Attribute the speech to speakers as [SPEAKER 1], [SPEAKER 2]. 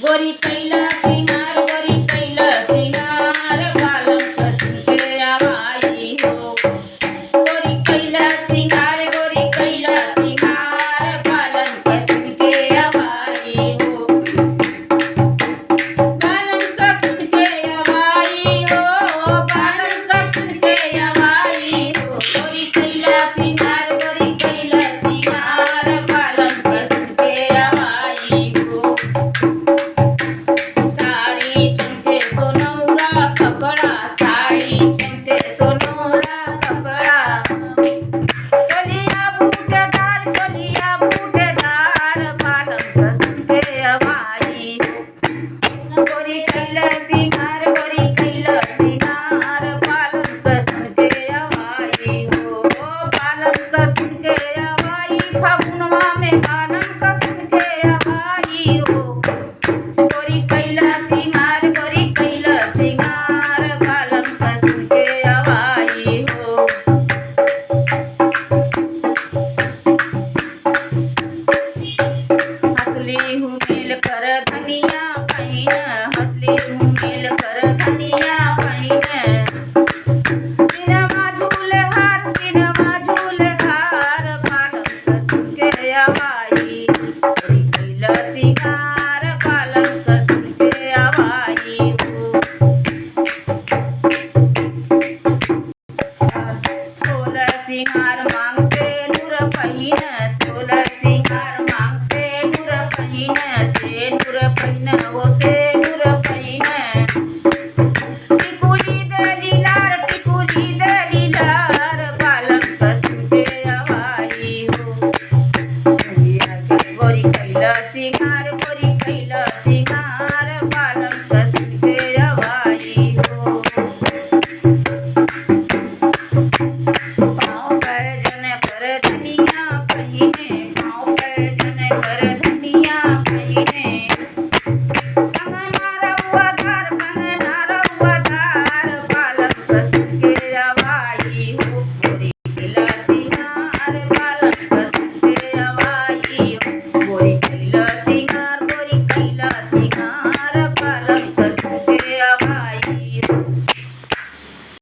[SPEAKER 1] गोरी कैला सिंगार गोरी कैला सिंगार बालम कसन के आवाई हो गोरी कैला सिंगार गोरी कैला सिंगार बालम कसन के आवाई हो बालम कसन के आवाई हो बालम कसन के आवाई हो गोरी कैला सिंगार गोरी कैला सिंगार बालम कसन के आवाई हो साड़ी चमके सोनौरा कपड़ा साड़ी चमके सोनौरा कपड़ा चलिया बूटेदार बालम कसन के आवाई गोरी कैला सिंगार गोरी कैला सिंगार बालम कसन के आवाई हो बालम कसन के आवाई फगुनवा में बालम कसन के आवाई हो गोरी कैला सिंगार गोरी कैला सिंगार बालम कसन के आवाई हो हंसली हूँ मिल कर धनिया पहिन हंसली हूँ मिल कर धनिया पहिन सिनमा झूले हार बालम कसन के आवाई गोरी कैला सिंगार बालम कसन के आवाई हो सोलह सिंगार मांग से नूर पहिन सोलह सिंगार मांग से नूर पहिन वो से नूर पहिन टिकुली दरी लार बालम कसन के आवाई हो गोरी कैला सिंगार गोरी कैला सिंगार